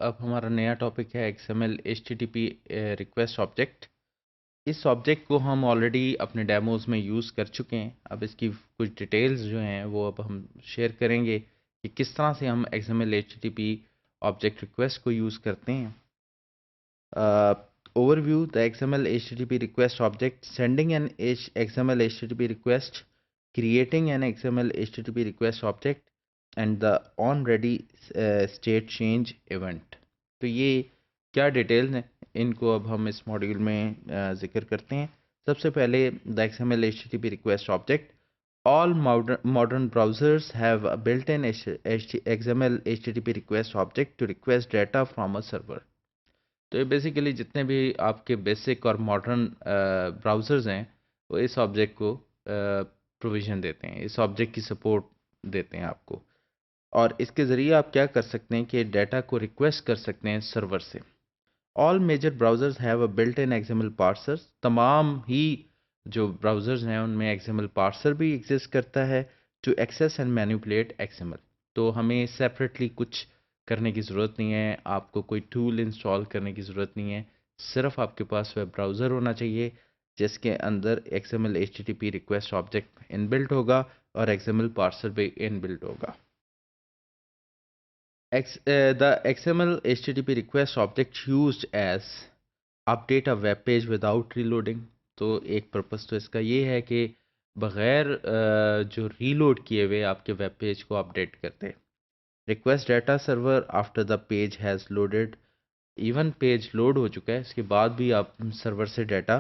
अब हमारा नया टॉपिक है XML HTTP रिक्वेस्ट ऑब्जेक्ट। इस ऑब्जेक्ट को हम ऑलरेडी अपने डेमोज में यूज़ कर चुके हैं। अब इसकी कुछ डिटेल्स जो हैं वो अब हम शेयर करेंगे कि किस तरह से हम XML HTTP ऑब्जेक्ट रिक्वेस्ट को यूज़ करते हैं। Overview: the XML HTTP request object, sending an XML HTTP request, creating an XML HTTP request object, and the onReady state change event। तो ये क्या डिटेल्स हैं, इनको अब हम इस मॉड्यूल में जिक्र करते हैं। सबसे पहले the XML HTTP request object. All modern browsers have a built-in XML HTTP request object to request data from a server। तो ये बेसिकली जितने भी आपके बेसिक और मॉडर्न ब्राउज़र्स हैं वो इस ऑब्जेक्ट को प्रोविज़न देते हैं, इस ऑब्जेक्ट की सपोर्ट देते हैं आपको। और इसके ज़रिए आप क्या कर सकते हैं कि डाटा को रिक्वेस्ट कर सकते हैं सर्वर से। All major browsers have a built in XML parser. तमाम ही जो ब्राउज़र्स हैं उनमें एक्सएमएल पार्सर भी एग्जिस्ट करता है to access and manipulate XML. तो हमें सेपरेटली कुछ करने की ज़रूरत नहीं है, आपको कोई टूल इंस्टॉल करने की ज़रूरत नहीं है। सिर्फ आपके पास वेब ब्राउज़र होना चाहिए जिसके अंदर XML HTTP request object inbuilt होगा और XML पार्सर भी इनबिल्ट होगा। The XML HTTP request object used as update a web page without reloading। तो एक पर्पस तो इसका ये है कि बगैर जो रीलोड किए हुए आपके वेब पेज को अपडेट करते। Request data server after the page has loaded. Even page load हो चुका है इसके बाद भी आप सर्वर से डाटा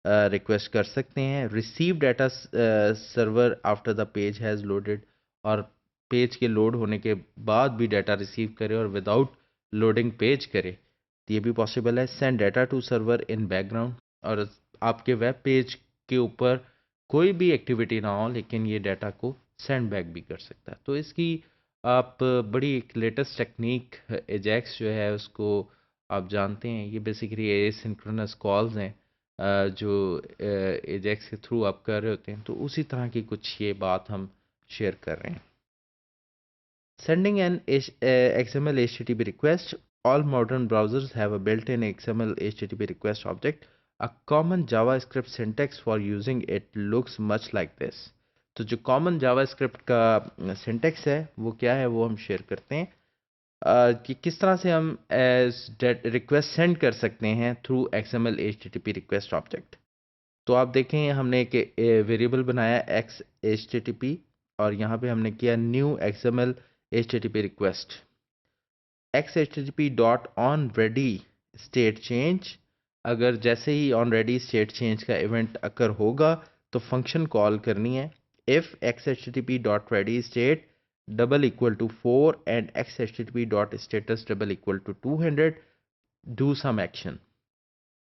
रिक्वेस्ट कर सकते हैं। Receive data server after the page has loaded, और पेज के लोड होने के बाद भी डाटा रिसीव करे और विदाउट लोडिंग पेज करे, तो ये भी पॉसिबल है। Send data to server in background, और आपके वेब पेज के ऊपर कोई भी एक्टिविटी ना हो लेकिन ये डाटा को सेंड बैक भी कर सकता है। तो इसकी आप बड़ी एक लेटेस्ट टेक्निक एजेक्स जो है उसको आप जानते हैं, ये बेसिकली एसिंक्रोनस कॉल्स हैं जो एजेक्स के थ्रू आप कर रहे होते हैं। तो उसी तरह की कुछ ये बात हम शेयर कर रहे हैं। Sending an XML HTTP request. All modern browsers have a built-in XML HTTP request object. A common JavaScript syntax for using it looks much like this। तो जो कॉमन जावास्क्रिप्ट का सिंटेक्स है वो क्या है वो हम शेयर करते हैं कि किस तरह से हम रिक्वेस्ट सेंड कर सकते हैं through XML HTTP request object. तो आप देखें हमने एक वेरिएबल बनाया x HTTP और यहाँ पे हमने किया new XML HTTP request. x HTTP dot on ready state change. अगर जैसे ही ऑन रेडी स्टेट चेंज का इवेंट अकर होगा तो फंक्शन कॉल करनी है if x HTTP dot ready state double equal to 4 and x HTTP dot status double equal to 200 do some action.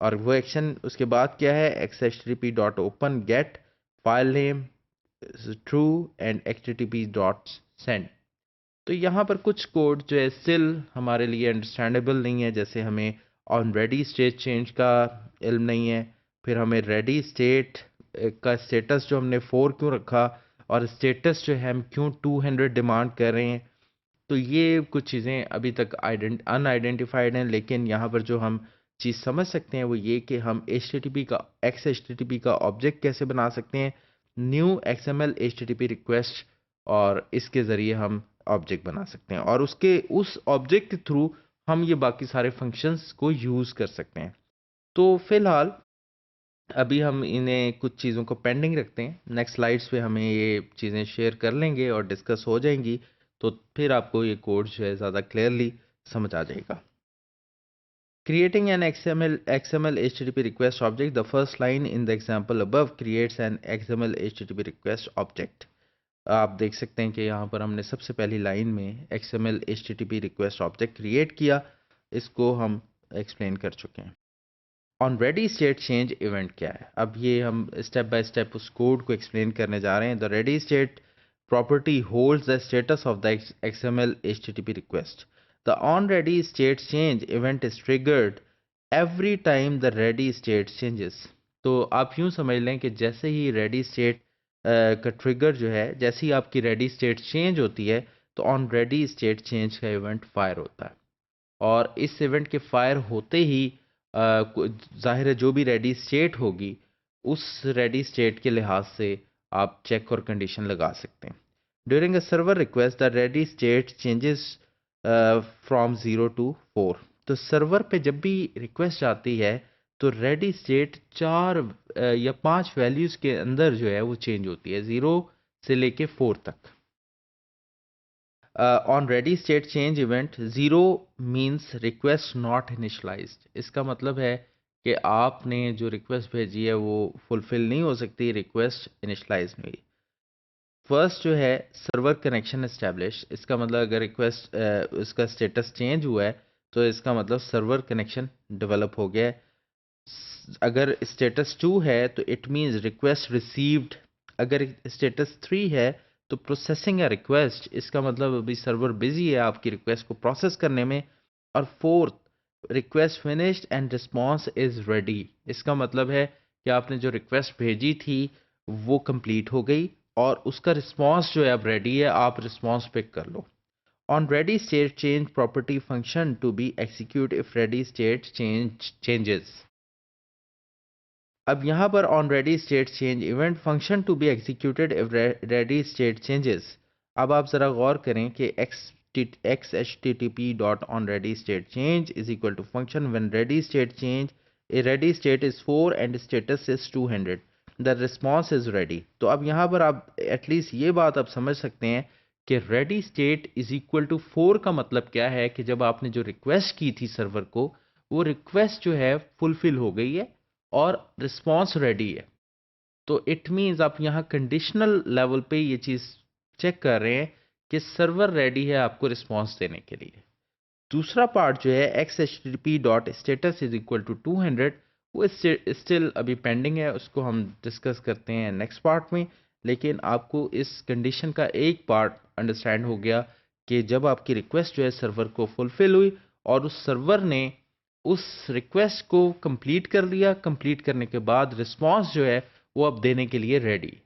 और वो एक्शन उसके बाद क्या है, x HTTP dot open get file name true and http dot send. तो यहाँ पर कुछ कोड जो है स्टिल हमारे लिए अंडरस्टैंडेबल नहीं है, जैसे हमें ऑन रेडी स्टेट चेंज का इल्म नहीं है, फिर हमें रेडी स्टेट का स्टेटस जो हमने 4 क्यों रखा और स्टेटस जो है हम क्यों 200 डिमांड कर रहे हैं। तो ये कुछ चीज़ें अभी तक अनआइडेंटिफाइड हैं, लेकिन यहाँ पर जो हम चीज़ समझ सकते हैं वो ये कि हम HTTP का XHTTP का ऑब्जेक्ट कैसे बना सकते हैं, न्यू XML HTTP रिक्वेस्ट, और इसके ज़रिए हम ऑब्जेक्ट बना सकते हैं और उसके उस ऑब्जेक्ट के थ्रू हम ये बाकी सारे फंक्शंस को यूज़ कर सकते हैं। तो फिलहाल अभी हम इन्हें कुछ चीज़ों को पेंडिंग रखते हैं, नेक्स्ट स्लाइड्स पे हमें ये चीज़ें शेयर कर लेंगे और डिस्कस हो जाएंगी, तो फिर आपको ये कोड जो है ज़्यादा क्लियरली समझ आ जाएगा। Creating an XML HTTP request object. The first line in the example above creates an XML HTTP request object। आप देख सकते हैं कि यहाँ पर हमने सबसे पहली लाइन में XML HTTP request object create किया, इसको हम एक्सप्लेन कर चुके हैं। On ready state change event क्या है, अब ये हम स्टेप बाय स्टेप उस कोड को एक्सप्लेन करने जा रहे हैं। The ready state property holds the status of the XML HTTP request। The onReady state change event is triggered every time the ready state changes। तो आप यूं समझ लें कि जैसे ही रेडी स्टेट का ट्रिगर जो है, जैसे ही आपकी रेडी स्टेट चेंज होती है तो ऑन रेडी स्टेट चेंज का इवेंट फायर होता है। और इस इवेंट के फायर होते ही जाहिर है जो भी रेडी स्टेट होगी उस रेडी स्टेट के लिहाज से आप चेक और कंडीशन लगा सकते हैं। During a server request the ready state changes from 0 to 4। तो सर्वर पे जब भी रिक्वेस्ट आती है तो रेडी स्टेट 4 या 5 वैल्यूज के अंदर जो है वो चेंज होती है, 0 से लेके 4 तक। On ready state change event 0 means request not initialised. इसका मतलब है कि आपने जो रिक्वेस्ट भेजी है वो फुलफिल नहीं हो सकती, रिक्वेस्ट इनिशलाइज नहीं हुई। फर्स्ट जो है सर्वर कनेक्शन एस्टेब्लिश, इसका मतलब अगर रिक्वेस्ट उसका स्टेटस चेंज हुआ है तो इसका मतलब सर्वर कनेक्शन डेवलप हो गया है। अगर स्टेटस 2 है तो इट मीन्स रिक्वेस्ट रिसीव्ड। अगर स्टेटस 3 है तो प्रोसेसिंग अ रिक्वेस्ट, इसका मतलब अभी सर्वर बिजी है आपकी रिक्वेस्ट को प्रोसेस करने में। और fourth, request finished and response is ready, इसका मतलब है कि आपने जो रिक्वेस्ट भेजी थी वो कंप्लीट हो गई और उसका रिस्पांस जो है अब रेडी है, आप रिस्पांस पिक कर लो। On ready state change property function to be execute if ready state changes। अब यहाँ पर on ready state change event function to be executed if ready state changes। अब आप ज़रा गौर करें कि xhttp dot on ready state change is equal to function when ready state change, a ready state is 4 and status is 200, the response is ready। तो अब यहाँ पर आप एटलीस्ट ये बात आप समझ सकते हैं कि ready state is equal to 4 का मतलब क्या है कि जब आपने जो रिक्वेस्ट की थी सर्वर को वो रिक्वेस्ट जो है फुलफिल हो गई है और रिस्पांस रेडी है। तो इट मीन्स आप यहाँ कंडीशनल लेवल पे ये चीज़ चेक कर रहे हैं कि सर्वर रेडी है आपको रिस्पांस देने के लिए। दूसरा पार्ट जो है xhttp dot status is equal to 200, वो स्टिल अभी पेंडिंग है, उसको हम डिस्कस करते हैं नेक्स्ट पार्ट में। लेकिन आपको इस कंडीशन का एक पार्ट अंडरस्टैंड हो गया कि जब आपकी रिक्वेस्ट जो है सर्वर को फुलफिल हुई और उस सर्वर ने उस रिक्वेस्ट को कंप्लीट कर लिया, कंप्लीट करने के बाद रिस्पांस जो है वो अब देने के लिए रेडी।